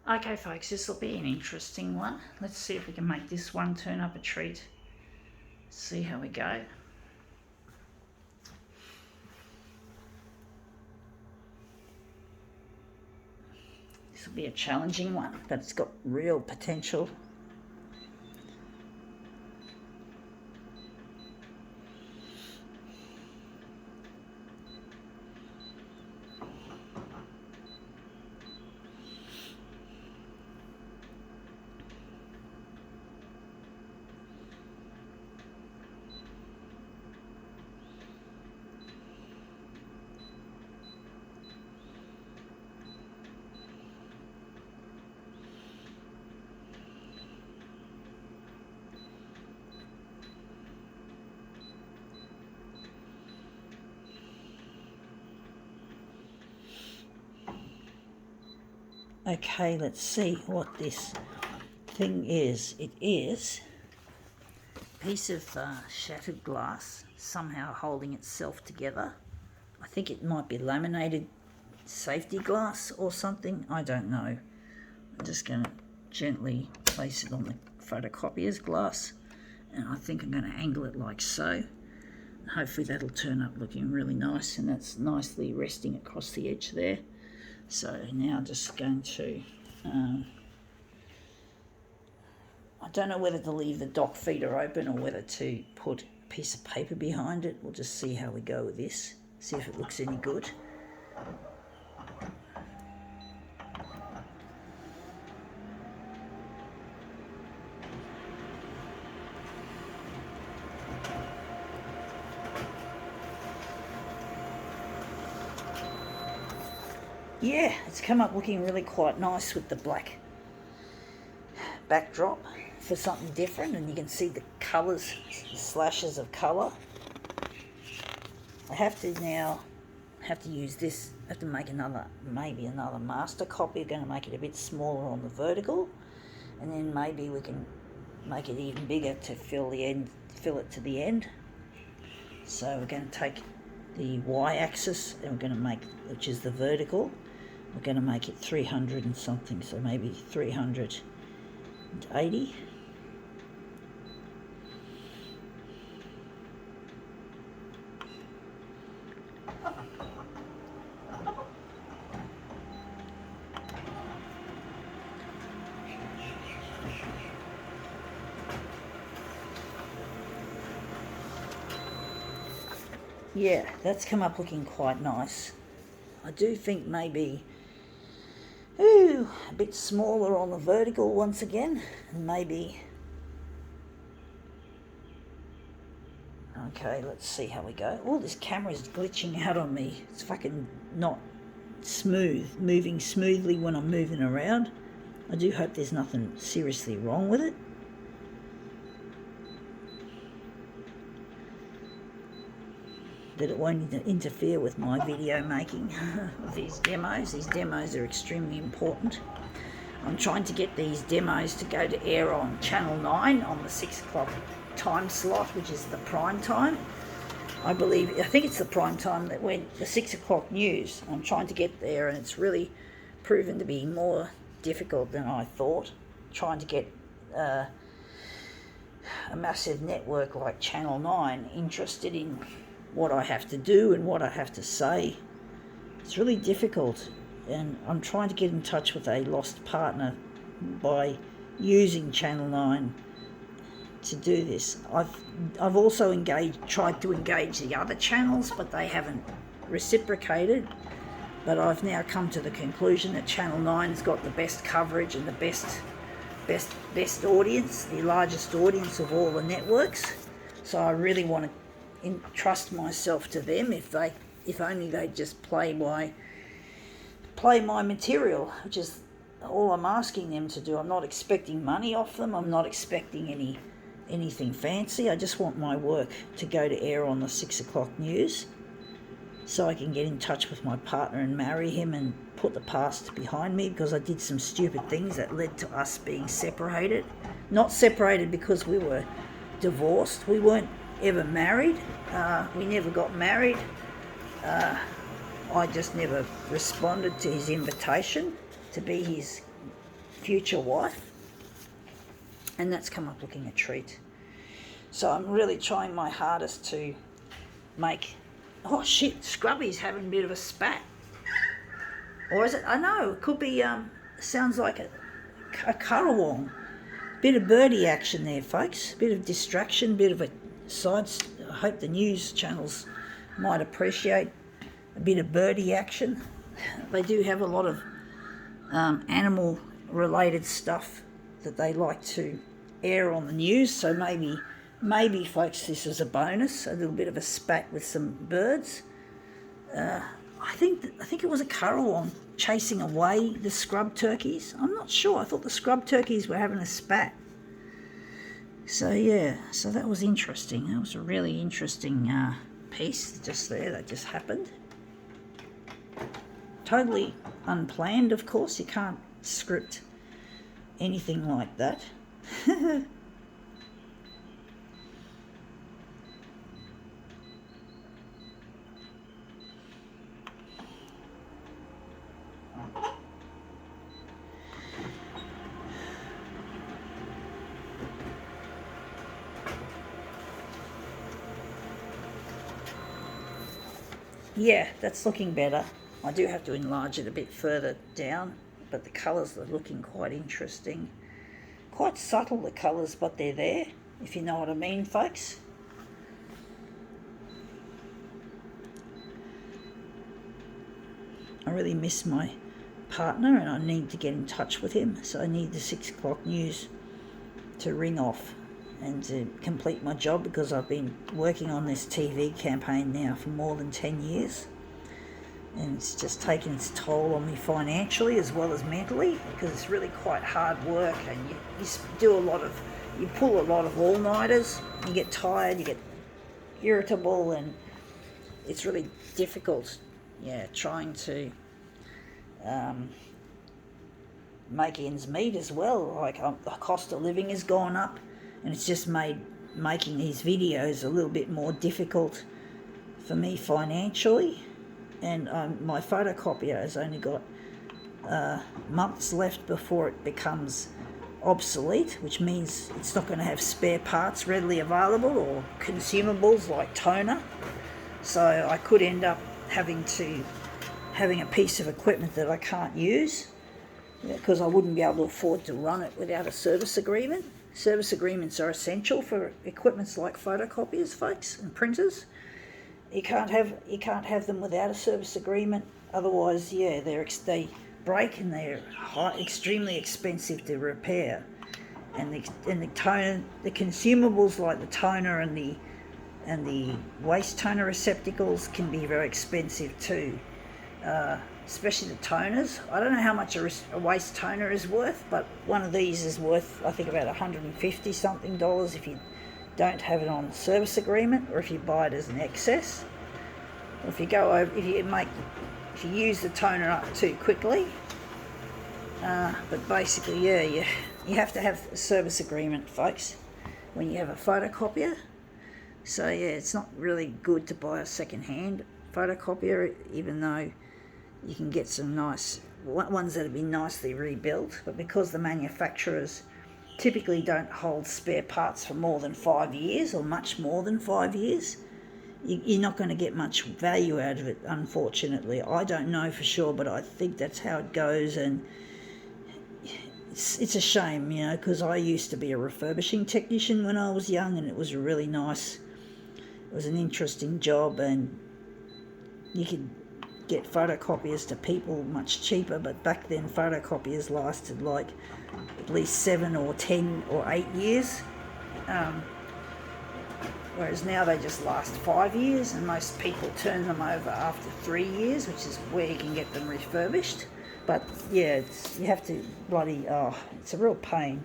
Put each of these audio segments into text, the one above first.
Okay folks, this will be an interesting one. Let's see if we can make this one turn up a treat. See how we go. This will be a challenging one, but it's got real potential. Okay, let's see what this thing is. It is a piece of shattered glass, somehow holding itself together. I think it might be laminated safety glass or something. I don't know. I'm just going to gently place it on the photocopier's glass, and I think I'm going to angle it like so. Hopefully that'll turn up looking really nice, and that's nicely resting across the edge there. So now I'm just going to, I don't know whether to leave the dock feeder open or whether to put a piece of paper behind it. We'll just see how we go with this, see if it looks any good. Yeah, it's come up looking really quite nice with the black backdrop for something different, and you can see the colours, the slashes of colour. I have to use this, I have to make maybe another master copy. I'm going to make it a bit smaller on the vertical, and then maybe we can make it even bigger to fill it to the end. So we're going to take the y-axis and we're going to make, which is the vertical, we're going to make it 300 and something, so maybe 380. Yeah, that's come up looking quite nice. I do think maybe a bit smaller on the vertical once again, and maybe, okay, let's see how we go. Oh, this camera's glitching out on me. It's fucking not smooth, moving smoothly when I'm moving around. I do hope there's nothing seriously wrong with it. That it won't interfere with my video making of these demos. These demos are extremely important. I'm trying to get these demos to go to air on Channel 9 on the 6 o'clock time slot, which is the prime time. I think it's the prime time that when the 6 o'clock news. I'm trying to get there, and it's really proven to be more difficult than I thought. Trying to get a massive network like Channel 9 interested in what I have to do and what I have to say. It's really difficult, and I'm trying to get in touch with a lost partner by using Channel 9 to do this. I've also tried to engage the other channels, but they haven't reciprocated. But I've now come to the conclusion that Channel 9 has got the best coverage and the best audience, the largest audience of all the networks. So I really want to entrust myself to them if only they just play my material, which is all I'm asking them to do. I'm not expecting money off them. I'm not expecting anything fancy. I just want my work to go to air on the 6 o'clock news, so I can get in touch with my partner and marry him and put the past behind me, because I did some stupid things that led to us being separated. Not separated because we were divorced. We weren't ever married. We never got married. I just never responded to his invitation to be his future wife, and that's come up looking a treat. So I'm really trying my hardest to make... Oh shit, Scrubby's having a bit of a spat. Or is it? I know, it could be, sounds like a currawong. Bit of birdie action there, folks. Bit of distraction, bit of a side... I hope the news channels might appreciate a bit of birdie action. They do have a lot of animal related stuff that they like to air on the news, so maybe folks, this is a bonus, a little bit of a spat with some birds. I think it was a currawong chasing away the scrub turkeys. I'm not sure. I thought the scrub turkeys were having a spat. So yeah, so that was interesting. That was a really interesting piece just there that just happened. Totally unplanned, of course. You can't script anything like that. Yeah, that's looking better. I do have to enlarge it a bit further down, but the colours are looking quite interesting. Quite subtle, the colours, but they're there, if you know what I mean, folks. I really miss my partner and I need to get in touch with him, so I need the 6 o'clock news to ring off and to complete my job, because I've been working on this TV campaign now for more than 10 years. And it's just taken its toll on me financially as well as mentally, because it's really quite hard work, and you pull a lot of all-nighters, you get tired, you get irritable, and it's really difficult, trying to make ends meet as well. Like, the cost of living has gone up, and it's just made making these videos a little bit more difficult for me financially. And my photocopier has only got months left before it becomes obsolete, which means it's not going to have spare parts readily available or consumables like toner. So I could end up having a piece of equipment that I can't use, because I wouldn't be able to afford to run it without a service agreement. Service agreements are essential for equipments like photocopiers, folks, and printers. You can't have them without a service agreement. Otherwise, they break, and they're extremely expensive to repair. And the toner, the consumables like the toner and the waste toner receptacles can be very expensive too. Especially the toners. I don't know how much a waste toner is worth, but one of these is worth, I think, about $150 something if you don't have it on service agreement, or if you buy it as an excess. If you use the toner up too quickly. But basically, you have to have a service agreement, folks, when you have a photocopier. So it's not really good to buy a second-hand photocopier, even though you can get some nice ones that have been nicely rebuilt, but because the manufacturers typically don't hold spare parts for more than 5 years, or much more than 5 years, you're not going to get much value out of it, unfortunately. I don't know for sure, but I think that's how it goes, and it's a shame, because I used to be a refurbishing technician when I was young, and it was really nice. It was an interesting job, and you could get photocopiers to people much cheaper, but back then photocopiers lasted like at least 7 or 10 or 8 years, whereas now they just last 5 years, and most people turn them over after 3 years, which is where you can get them refurbished. But you have to it's a real pain.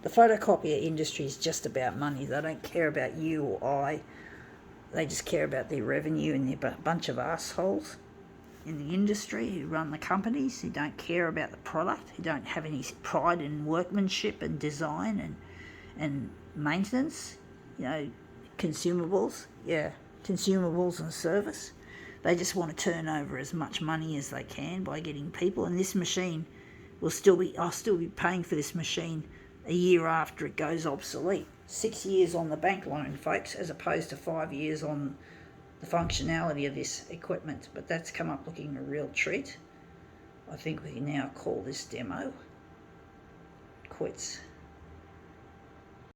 The photocopier industry is just about money. They don't care about you or I. They just care about their revenue, and they're a bunch of assholes in the industry who run the companies, who don't care about the product, who don't have any pride in workmanship and design and maintenance, consumables and service. They just want to turn over as much money as they can by getting people, and this machine I'll still be paying for this machine a year after it goes obsolete. 6 years on the bank loan, folks, as opposed to 5 years on the functionality of this equipment. But that's come up looking a real treat. I think we can now call this demo quits.